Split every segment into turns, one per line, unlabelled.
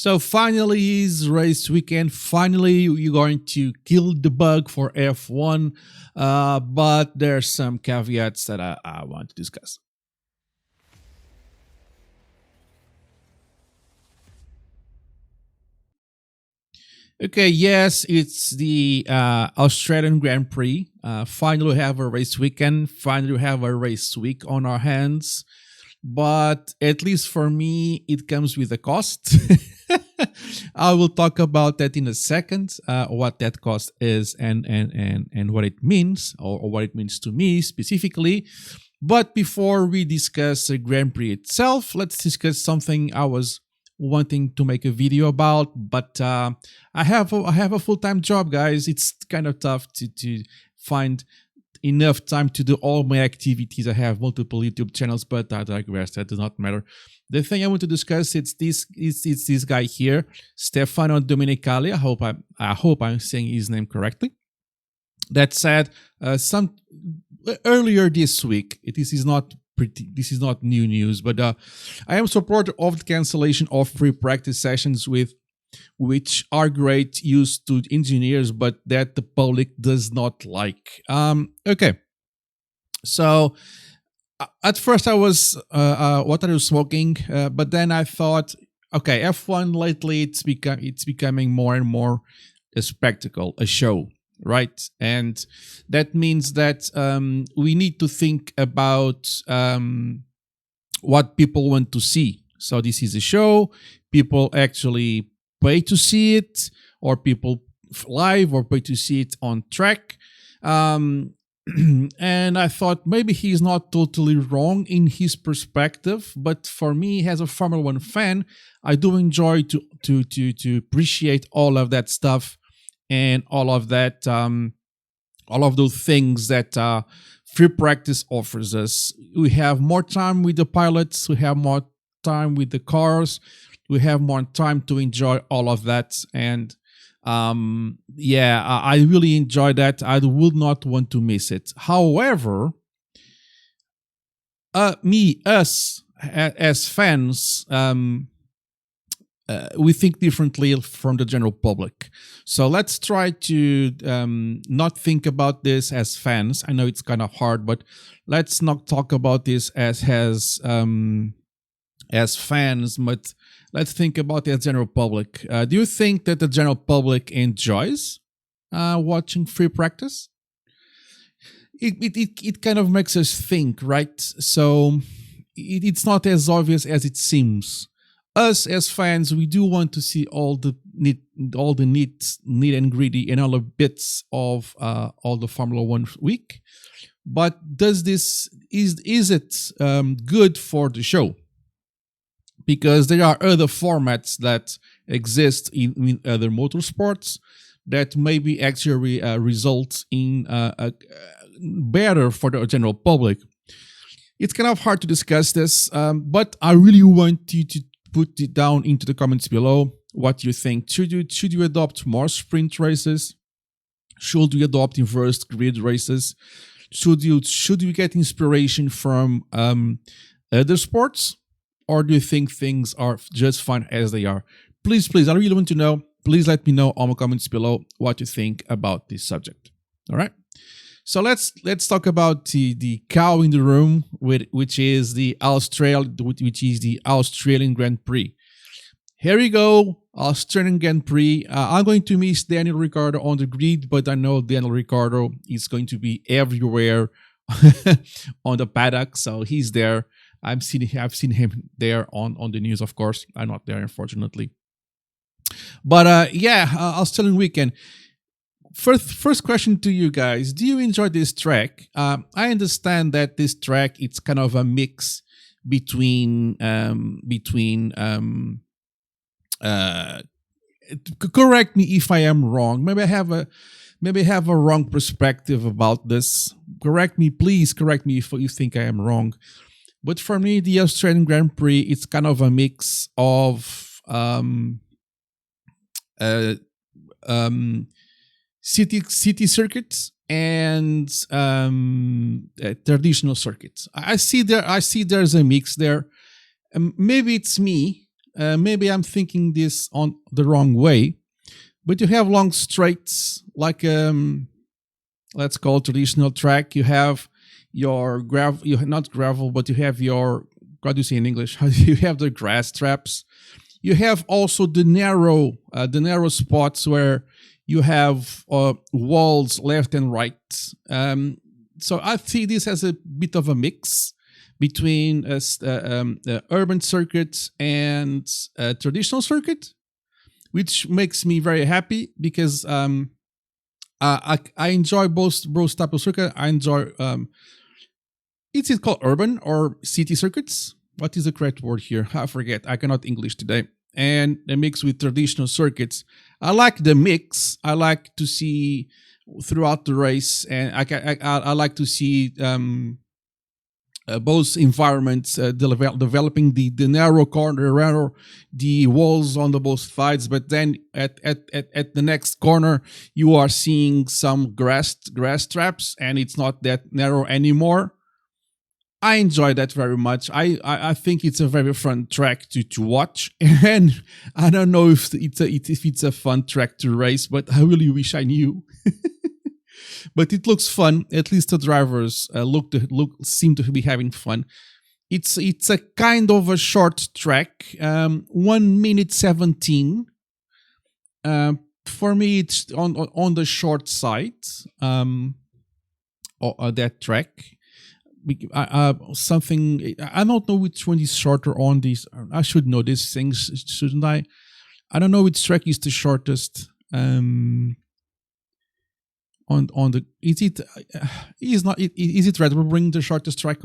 So finally is race weekend. Finally, you're going to kill the bug for F1. But there's some caveats that I want to discuss. Okay, yes, it's the Australian Grand Prix. Finally, we have a race weekend. Finally, we have a race week on our hands. But at least for me, it comes with a cost. I will talk about that in a second, what that cost is and what it means, or what it means to me specifically. But before we discuss the Grand Prix itself, let's discuss something I was wanting to make a video about, but I have a full-time job, guys. It's kind of tough to find enough time to do all my activities. I have multiple YouTube channels, but I digress. That does not matter. The thing I want to discuss it's this guy here, Stefano Domenicali. I hope I'm saying his name correctly. That said, some earlier this week, this is not new news, but I am supporter of the cancellation of free practice sessions which are great use to engineers, but that the public does not like. Okay, so at first I was what are you smoking? But then I thought, okay, F1 lately it's becoming more and more a spectacle, a show, right? And that means that we need to think about what people want to see. So this is a show. People actually pay to see it, or people live, or pay to see it on track. And I thought maybe he's not totally wrong in his perspective, but for me, as a Formula One fan, I do enjoy to appreciate all of that stuff and all of that, all of those things that free practice offers us. We have more time with the pilots. We have more time with the cars. We have more time to enjoy all of that. And yeah, I really enjoy that. I would not want to miss it. However, us as fans, we think differently from the general public. So let's try to not think about this as fans. I know it's kind of hard, but let's not talk about this as fans, but let's think about the general public. Do you think that the general public enjoys watching free practice? It kind of makes us think, right? So it's not as obvious as it seems. Us as fans, we do want to see all the neat and gritty and all the bits of all the Formula One week. But is it good for the show? Because there are other formats that exist in other motorsports that maybe actually result in better for the general public. It's kind of hard to discuss this, but I really want you to put it down into the comments below what you think. Should you adopt more sprint races? Should we adopt inverse grid races? Should you get inspiration from other sports? Or do you think things are just fine as they are? Please, I really want to know. Please let me know on the comments below what you think about this subject. All right. So let's talk about the cow in the room, which is the Australian Grand Prix. Here we go, Australian Grand Prix. I'm going to miss Daniel Ricciardo on the grid, but I know Daniel Ricciardo is going to be everywhere on the paddock, so he's there. I've seen him there on the news, of course. I'm not there, unfortunately. But yeah, Australian weekend. First question to you guys: do you enjoy this track? I understand that this track it's kind of a mix between correct me if I am wrong. Maybe I have a wrong perspective about this. Please correct me if you think I am wrong. But for me, the Australian Grand Prix, it's kind of a mix of city circuits and traditional circuits. I see there's a mix there. Maybe it's me. maybe I'm thinking this on the wrong way, but you have long straights like let's call it traditional track. You have your gravel, you not gravel, but you have your, what do you say in English? You have the grass traps. You have also the narrow spots where you have walls left and right. So I see this as a bit of a mix between urban circuit and traditional circuit, which makes me very happy because I enjoy both type of circuit. I enjoy is it called urban or city circuits? What is the correct word here? I forget. I cannot English today. And the mix with traditional circuits. I like the mix. I like to see throughout the race, and I like to see both environments developing the narrow corner around the walls on the both sides, but then at the next corner you are seeing some grass traps, and it's not that narrow anymore. I enjoy that very much. I think it's a very fun track to watch, and I don't know if it's a fun track to race, but I really wish I knew. But it looks fun. At least the drivers seem to be having fun. It's a kind of a short track, 1 minute 17. For me, it's on the short side. That track. Something I don't know which one is shorter on these. I should know these things, shouldn't I? I don't know which track is the shortest. On the is it Red Bull bring the shortest track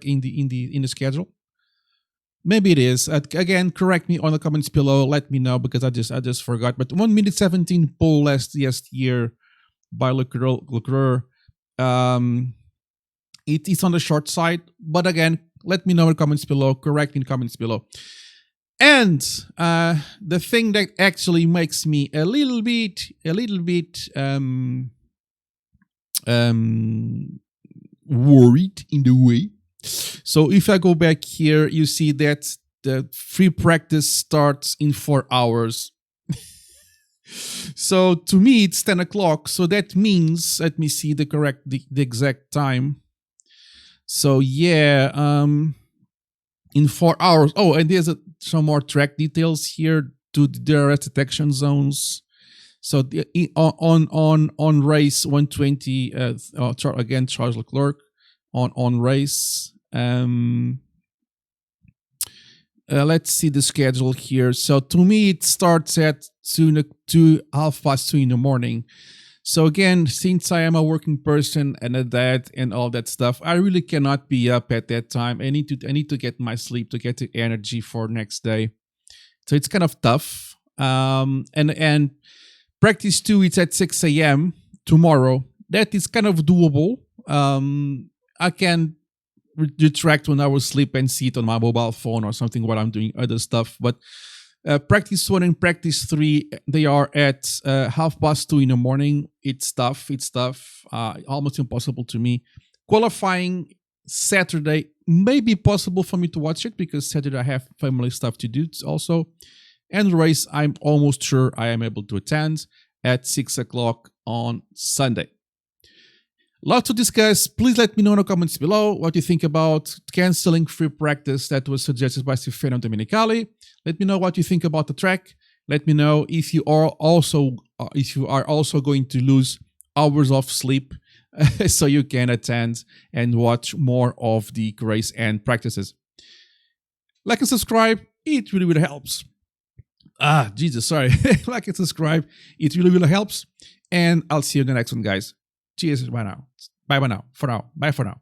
in the schedule? Maybe it is. Again, correct me on the comments below. Let me know because I just forgot. But 1 minute 17 pole last year by Leclerc. It is on the short side, but again, let me know in the comments below. Correct me in the comments below. And the thing that actually makes me a little bit worried in the way. So if I go back here, you see that the free practice starts in 4 hours. So to me, it's 10 o'clock. So that means, let me see the exact time. So yeah, in 4 hours. Oh, and there's some more track details here. There are detection zones. So on race 120, again Charles Leclerc on race. Let's see the schedule here. So to me, it starts at 2:30 in the morning. So again, since I am a working person and a dad and all that stuff, I really cannot be up at that time. I need to get my sleep to get the energy for next day. So it's kind of tough. And practice 2, it's at 6 a.m. tomorrow. That is kind of doable. I can retract 1 hour sleep and see it on my mobile phone or something while I'm doing other stuff. But practice 1 and practice 3, they are at 2:30 in the morning. It's tough. Almost impossible to me. Qualifying Saturday may be possible for me to watch it because Saturday I have family stuff to do also. And the race, I'm almost sure I am able to attend at 6 o'clock on Sunday. Lot to discuss. Please let me know in the comments below what you think about canceling free practice that was suggested by Stefano Domenicali. Let me know what you think about the track. Let me know if you are also going to lose hours of sleep so you can attend and watch more of the race and practices. Like and subscribe. It really helps. Like and subscribe. It really helps. And I'll see you in the next one, guys. Cheers. Bye now. Bye for now. Bye for now.